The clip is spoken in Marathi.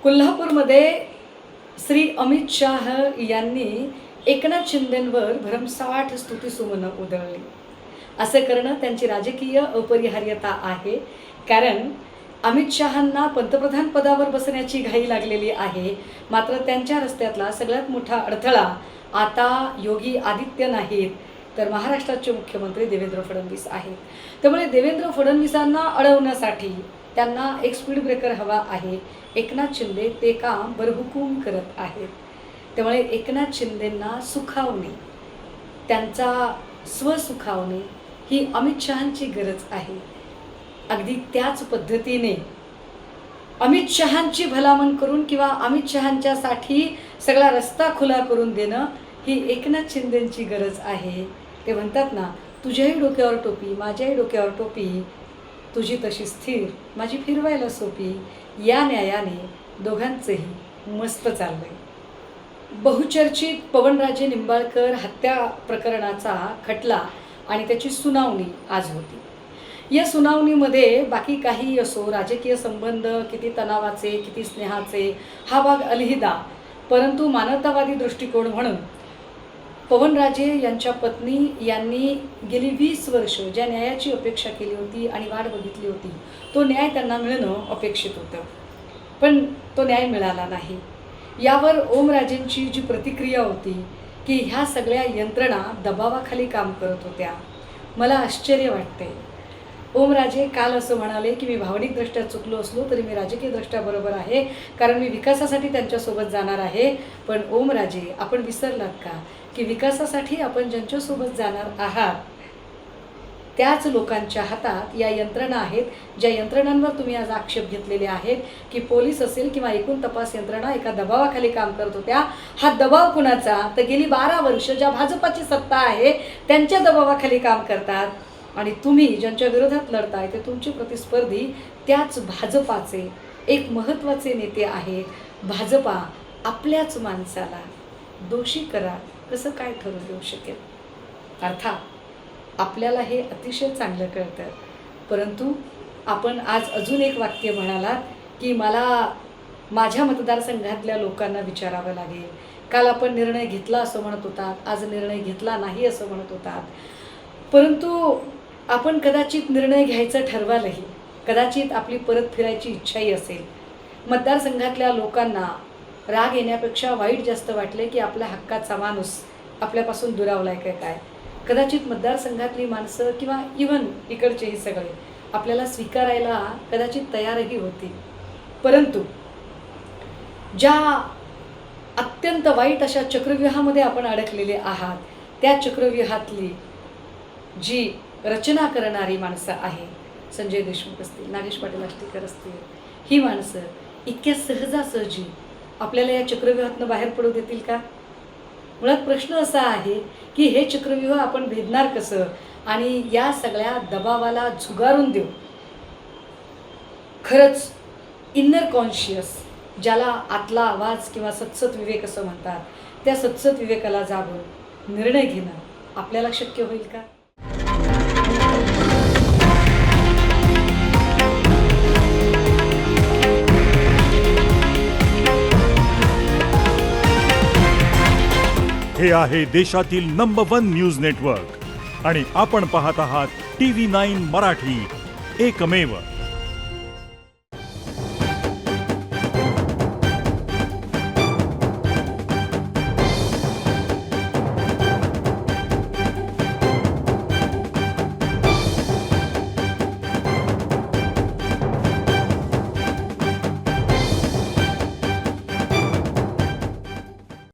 कोल्हापूरमध्ये श्री अमित शाह यांनी एकनाथ शिंदेंवर भरमसाठ स्तुतिसुमनं उधळली. असं करणं त्यांची राजकीय अपरिहार्यता आहे. कारण अमित शहांना पंतप्रधान पदावर बसण्याची घाई लागलेली आहे. मात्र त्यांच्या रस्त्यातला सगळ्यात मोठा अडथळा आता योगी आदित्य नाहीत, तर महाराष्ट्राचे मुख्यमंत्री देवेंद्र फडणवीस आहेत. त्यामुळे देवेंद्र फडणवीसांना अडवण्यासाठी त्यांना एक स्पीड ब्रेकर हवा आहे. एकनाथ शिंदे ते काम बरहुकूम करत आहेत. त्यामुळे एकनाथ शिंदेंना सुखावणे, त्यांचा स्वसुखावणे ही अमित शहांची गरज आहे. अगदी त्याच पद्धतीने अमित शहांची भलामण करून किंवा अमित शहांच्यासाठी सगळा रस्ता खुला करून देणं ही एकनाथ शिंदेंची गरज आहे. ते म्हणतात ना, तुझ्याही डोक्यावर टोपी माझ्याही डोक्यावर टोपी, तुझी तशी स्थिर माझी फिरवायला सोपी. या न्यायाने दोघांचंही मस्त चाललंय. बहुचर्चित पवनराजे निंबाळकर हत्या प्रकरणाचा खटला आणि त्याची सुनावणी आज होती. या सुनावणीमध्ये बाकी काही असो, राजकीय संबंध किती तणावाचे किती स्नेहाचे हा भाग अलहिदा, परंतु मानवतावादी दृष्टिकोन म्हणून पवनराजे यांच्या पत्नी यांनी गेली 20 वर्ष ज्या न्यायाची अपेक्षा केली होती आणि वाट बघितली होती, तो न्याय त्यांना मिळणं अपेक्षित होतं, पण तो न्याय मिळाला नाही. यावर ओमराजेंची जी प्रतिक्रिया होती की ह्या सगळ्या यंत्रणा दबावाखाली काम करत होत्या. मला आश्चर्य वाटते. ओमराजे काल असं म्हणाले की मी भावनिकदृष्ट्या चुकलो असलो तरी मी राजकीयदृष्ट्या बरोबर आहे, कारण मी विकासासाठी त्यांच्यासोबत जाणार आहे. पण ओमराजे, आपण विसरलात का की विकासासाठी आपण ज्यांच्यासोबत जाणार आहात त्याच लोकांच्या हातात या यंत्रणा आहेत, ज्या यंत्रणांवर तुम्ही आज आक्षेप घेतलेले आहेत की पोलीस असेल किंवा एकूण तपास यंत्रणा एका दबावाखाली काम करत होत्या. हा दबाव कुणाचा? तर गेली 12 वर्ष ज्या भाजपाची सत्ता आहे त्यांच्या दबावाखाली काम करतात. आणि तुम्ही ज्यांच्या विरोधात लढताय ते तुमचे प्रतिस्पर्धी त्याच भाजपाचे एक महत्त्वाचे नेते आहेत. भाजपा आपल्याच माणसाला दोषी करा कसं काय ठरवू देऊ शकेल? अर्थात आपल्याला हे अतिशय चांगलं कळतं, परंतु आपण आज अजून एक वाक्य म्हणालात की मला माझ्या मतदारसंघातल्या लोकांना विचारावं लागेल. काल आपण निर्णय घेतला असं म्हणत होतात, आज निर्णय घेतला नाही असं म्हणत होतात, परंतु आपण कदाचित निर्णय घ्यायचं ठरवालही, कदाचित आपली परत फिरायची इच्छाही असेल. मतदारसंघातल्या लोकांना राग येण्यापेक्षा वाईट जास्त वाटले की आपल्या हक्काचा माणूस आपल्यापासून दुरावलाय काय. कदाचित मतदारसंघातली माणसं किंवा इव्हन इकडचेही सगळे आपल्याला स्वीकारायला कदाचित तयारही होती, परंतु ज्या अत्यंत वाईट अशा चक्रव्यूहामध्ये आपण अडकलेले आहात त्या चक्रव्यूहातली जी रचना करणारी माणसं आहे, संजय देशमुख असतील, नागेश पाटील आष्टीकर असतील, ही माणसं इतक्या सहजासहजी आपल्याला या चक्रव्यूहातनं बाहेर पडू देतील का? मुळात प्रश्न असा आहे की हे चक्रव्यूह आपण भेदणार कसं आणि या सगळ्या दबावाला झुगारून देऊ खरंच इनर कॉन्शियस, ज्याला आतला आवाज किंवा सत्सत विवेक असं म्हणतात, त्या सत्सत विवेकाला जागून निर्णय घेणं आपल्याला शक्य होईल का? हे आहे देशातील नंबर 1 न्यूज नेटवर्क आणि आपण पाहत आहात TV9 मराठी, एकमेव.